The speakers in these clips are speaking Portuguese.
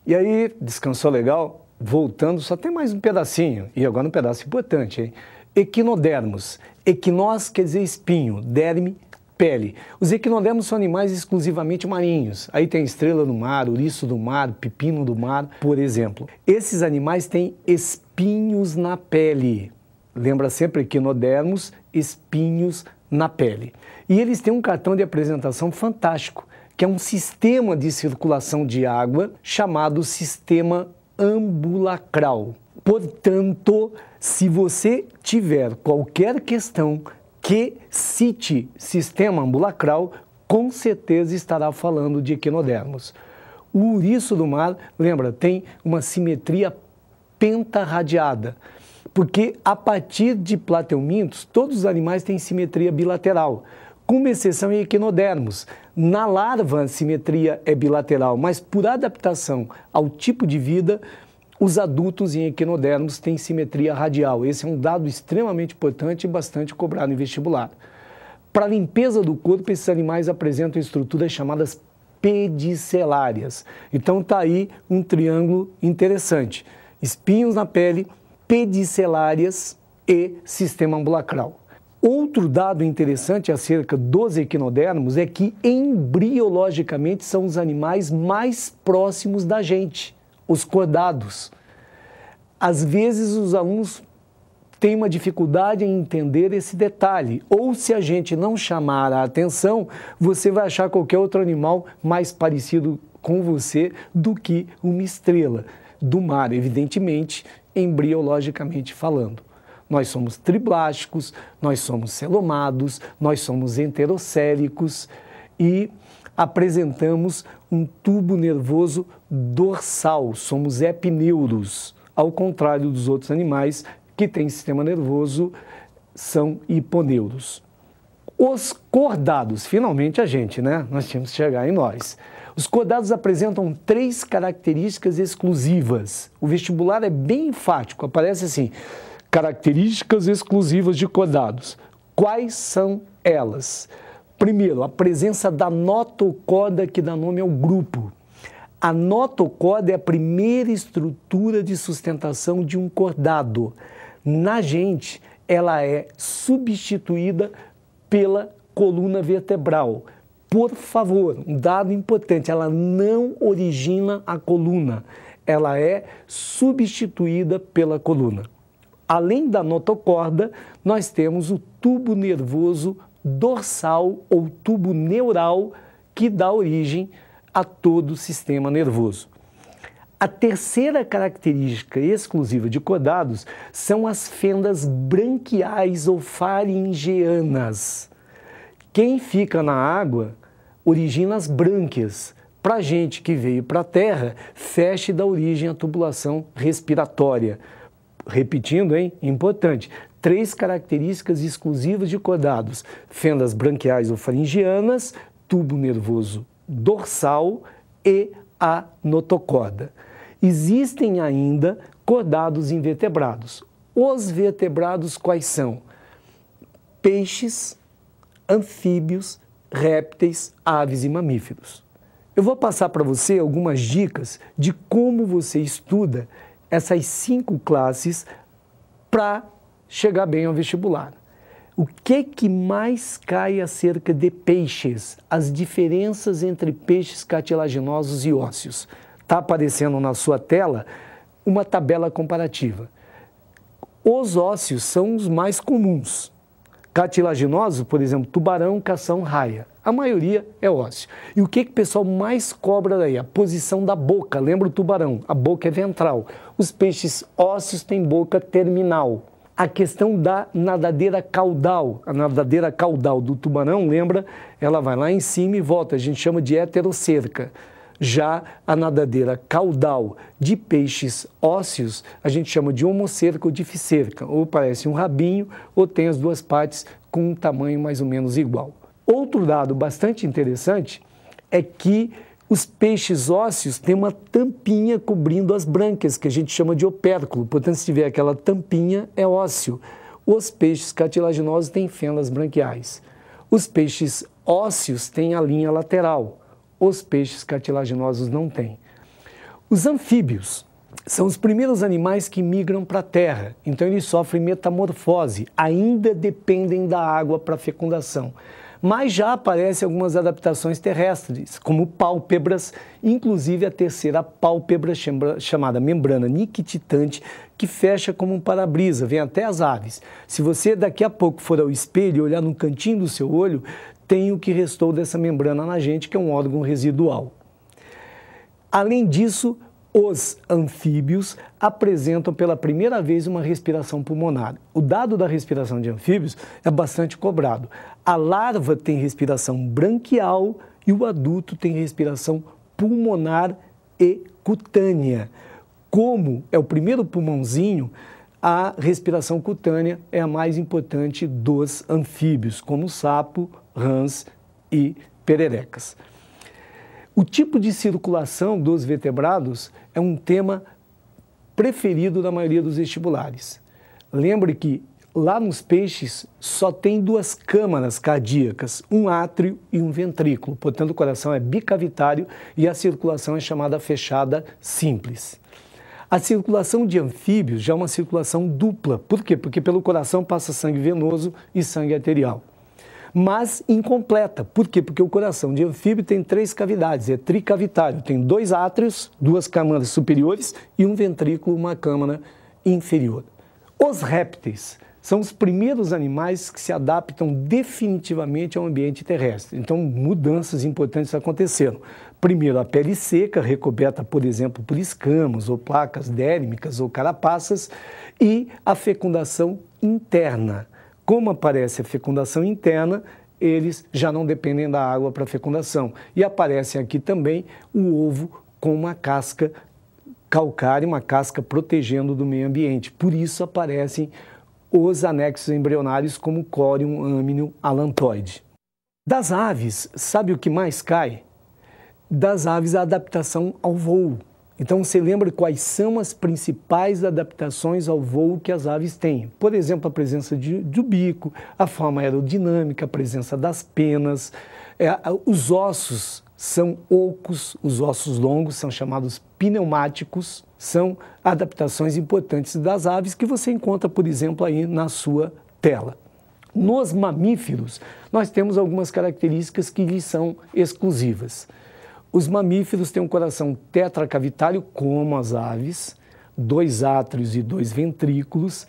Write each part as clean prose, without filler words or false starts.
E aí, descansou legal? Voltando, só tem mais um pedacinho, e agora um pedaço importante, hein? Equinodermos. Equinós quer dizer espinho, derme, pele. Os equinodermos são animais exclusivamente marinhos. Aí tem estrela do mar, ouriço do mar, pepino do mar, por exemplo. Esses animais têm espinhos na pele. Lembra sempre equinodermos, espinhos na pele. E eles têm um cartão de apresentação fantástico, que é um sistema de circulação de água chamado sistema ambulacral. Portanto, se você tiver qualquer questão que cite sistema ambulacral, com certeza estará falando de equinodermos. O ouriço do mar, lembra, tem uma simetria pentarradiada, porque a partir de plateumintos, todos os animais têm simetria bilateral, com uma exceção em equinodermos. Na larva, a simetria é bilateral, mas por adaptação ao tipo de vida, os adultos em equinodermos têm simetria radial. Esse é um dado extremamente importante e bastante cobrado em vestibular. Para a limpeza do corpo, esses animais apresentam estruturas chamadas pedicelárias. Então está aí um triângulo interessante. Espinhos na pele, pedicelárias e sistema ambulacral. Outro dado interessante acerca dos equinodermos é que embriologicamente são os animais mais próximos da gente, os cordados. Às vezes os alunos têm uma dificuldade em entender esse detalhe, ou se a gente não chamar a atenção, você vai achar qualquer outro animal mais parecido com você do que uma estrela do mar, evidentemente, embriologicamente falando. Nós somos triblásticos, nós somos celomados, nós somos enterocéricos e apresentamos um tubo nervoso dorsal, somos epineuros, ao contrário dos outros animais que têm sistema nervoso, são hiponeuros. Os cordados, finalmente a gente, né? Nós tínhamos que chegar em nós. Os cordados apresentam 3 características exclusivas. O vestibular é bem enfático, aparece assim: características exclusivas de cordados. Quais são elas? Primeiro, a presença da notocorda, que dá nome ao grupo. A notocorda é a primeira estrutura de sustentação de um cordado. Na gente, ela é substituída pela coluna vertebral. Por favor, um dado importante, ela não origina a coluna, ela é substituída pela coluna. Além da notocorda, nós temos o tubo nervoso dorsal ou tubo neural, que dá origem a todo o sistema nervoso. A terceira característica exclusiva de cordados são as fendas branquiais ou faringeanas. Quem fica na água origina as brânquias. Para a gente que veio para a Terra, fecha e dá origem à tubulação respiratória. Repetindo, hein? Importante. 3 características exclusivas de cordados: fendas branquiais ou faringeanas, tubo nervoso dorsal e a notocorda. Existem ainda cordados invertebrados. Os vertebrados quais são? Peixes, anfíbios, répteis, aves e mamíferos. Eu vou passar para você algumas dicas de como você estuda essas 5 classes para chegar bem ao vestibular. O que mais cai acerca de peixes? As diferenças entre peixes cartilaginosos e ósseos. Está aparecendo na sua tela uma tabela comparativa. Os ósseos são os mais comuns. Cartilaginosos, por exemplo, tubarão, cação, raia. A maioria é ósseo. E o que o pessoal mais cobra daí? A posição da boca. Lembra o tubarão? A boca é ventral. Os peixes ósseos têm boca terminal. A questão da nadadeira caudal. A nadadeira caudal do tubarão, lembra? Ela vai lá em cima e volta. A gente chama de heterocerca. Já a nadadeira caudal de peixes ósseos, a gente chama de homocerca ou dificerca. Ou parece um rabinho, ou tem as 2 partes com um tamanho mais ou menos igual. Outro dado bastante interessante é que os peixes ósseos têm uma tampinha cobrindo as brânquias, que a gente chama de opérculo. Portanto, se tiver aquela tampinha, é ósseo. Os peixes cartilaginosos têm fendas branquiais. Os peixes ósseos têm a linha lateral. Os peixes cartilaginosos não têm. Os anfíbios são os primeiros animais que migram para a terra, então eles sofrem metamorfose, ainda dependem da água para fecundação. Mas já aparecem algumas adaptações terrestres, como pálpebras, inclusive a terceira pálpebra chamada membrana nictitante, que fecha como um para-brisa, vem até as aves. Se você daqui a pouco for ao espelho e olhar no cantinho do seu olho, tem o que restou dessa membrana na gente, que é um órgão residual. Além disso, os anfíbios apresentam pela primeira vez uma respiração pulmonar. O dado da respiração de anfíbios é bastante cobrado. A larva tem respiração branquial e o adulto tem respiração pulmonar e cutânea. Como é o primeiro pulmãozinho, a respiração cutânea é a mais importante dos anfíbios, como sapo, rãs e pererecas. O tipo de circulação dos vertebrados é um tema preferido da maioria dos vestibulares. Lembre que lá nos peixes só tem duas câmaras cardíacas, um átrio e um ventrículo. Portanto, o coração é bicavitário e a circulação é chamada fechada simples. A circulação de anfíbios já é uma circulação dupla. Por quê? Porque pelo coração passa sangue venoso e sangue arterial. Mas incompleta. Por quê? Porque o coração de anfíbio tem 3 cavidades, é tricavitário. Tem 2 átrios, 2 câmaras superiores e um ventrículo, uma câmara inferior. Os répteis são os primeiros animais que se adaptam definitivamente ao ambiente terrestre. Então, mudanças importantes aconteceram. Primeiro, a pele seca, recoberta, por exemplo, por escamas ou placas dérmicas ou carapaças, e a fecundação interna. Como aparece a fecundação interna, eles já não dependem da água para a fecundação. E aparece aqui também o ovo com uma casca calcária, uma casca protegendo do meio ambiente. Por isso aparecem os anexos embrionários como Corium, Amnium, Allantoide. Das aves, sabe o que mais cai? Das aves, a adaptação ao voo. Então, você lembra quais são as principais adaptações ao voo que as aves têm? Por exemplo, a presença do bico, a forma aerodinâmica, a presença das penas, os ossos são ocos, os ossos longos são chamados pneumáticos, são adaptações importantes das aves que você encontra, por exemplo, aí na sua tela. Nos mamíferos, nós temos algumas características que lhes são exclusivas. Os mamíferos têm um coração tetracavitário, como as aves, 2 átrios e 2 ventrículos.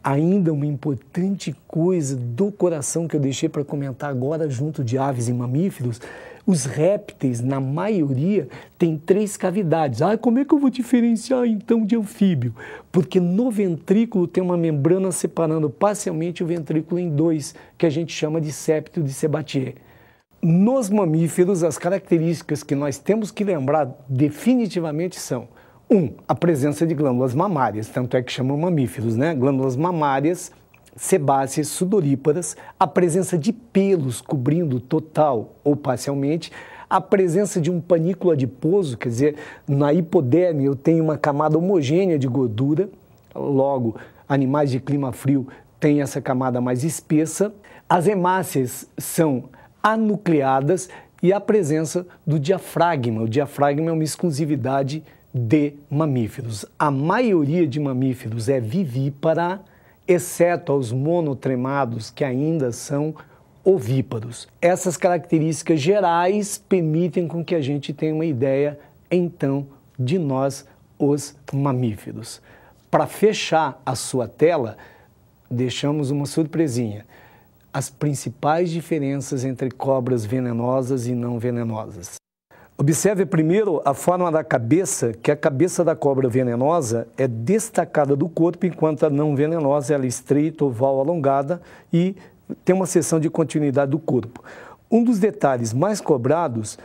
Ainda uma importante coisa do coração que eu deixei para comentar agora, junto de aves e mamíferos, os répteis, na maioria, têm 3 cavidades. Como é que eu vou diferenciar, então, de anfíbio? Porque no ventrículo tem uma membrana separando parcialmente o ventrículo em 2, que a gente chama de septo de Sabatier. Nos mamíferos, as características que nós temos que lembrar definitivamente são: 1, a presença de glândulas mamárias, tanto é que chamam mamíferos, né? Glândulas mamárias, sebáceas, sudoríparas, a presença de pelos cobrindo total ou parcialmente, a presença de um panículo adiposo, quer dizer, na hipoderme eu tenho uma camada homogênea de gordura, logo, animais de clima frio têm essa camada mais espessa, as hemácias são anucleadas e a presença do diafragma. O diafragma é uma exclusividade de mamíferos. A maioria de mamíferos é vivípara, exceto aos monotremados, que ainda são ovíparos. Essas características gerais permitem com que a gente tenha uma ideia, então, de nós, os mamíferos. Para fechar a sua tela, deixamos uma surpresinha. As principais diferenças entre cobras venenosas e não venenosas. Observe primeiro a forma da cabeça, que a cabeça da cobra venenosa é destacada do corpo, enquanto a não venenosa ela é estreita, oval, alongada e tem uma seção de continuidade do corpo. Um dos detalhes mais cobrados,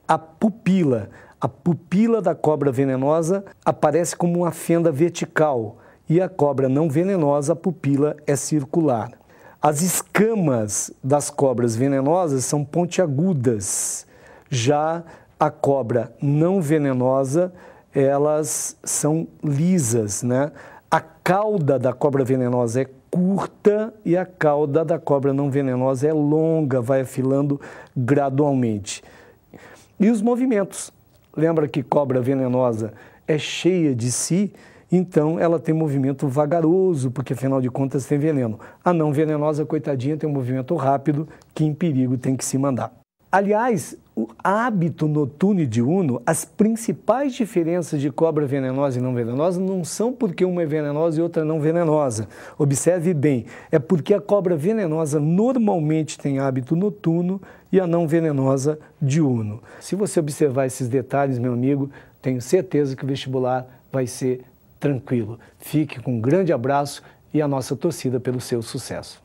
a pupila. A pupila da cobra venenosa aparece como uma fenda vertical e a cobra não venenosa, a pupila é circular. As escamas das cobras venenosas são pontiagudas, já a cobra não venenosa, elas são lisas, né? A cauda da cobra venenosa é curta e a cauda da cobra não venenosa é longa, vai afilando gradualmente. E os movimentos. lembra que cobra venenosa é cheia de si, então ela tem movimento vagaroso, porque afinal de contas tem veneno. A não venenosa, coitadinha, tem um movimento rápido que em perigo tem que se mandar. Aliás, o hábito noturno e diurno, as principais diferenças de cobra venenosa e não venenosa não são porque uma é venenosa e outra não venenosa. Observe bem, é porque a cobra venenosa normalmente tem hábito noturno e a não venenosa diurno. Se você observar esses detalhes, meu amigo, tenho certeza que o vestibular vai ser tranquilo. Fique com um grande abraço e a nossa torcida pelo seu sucesso.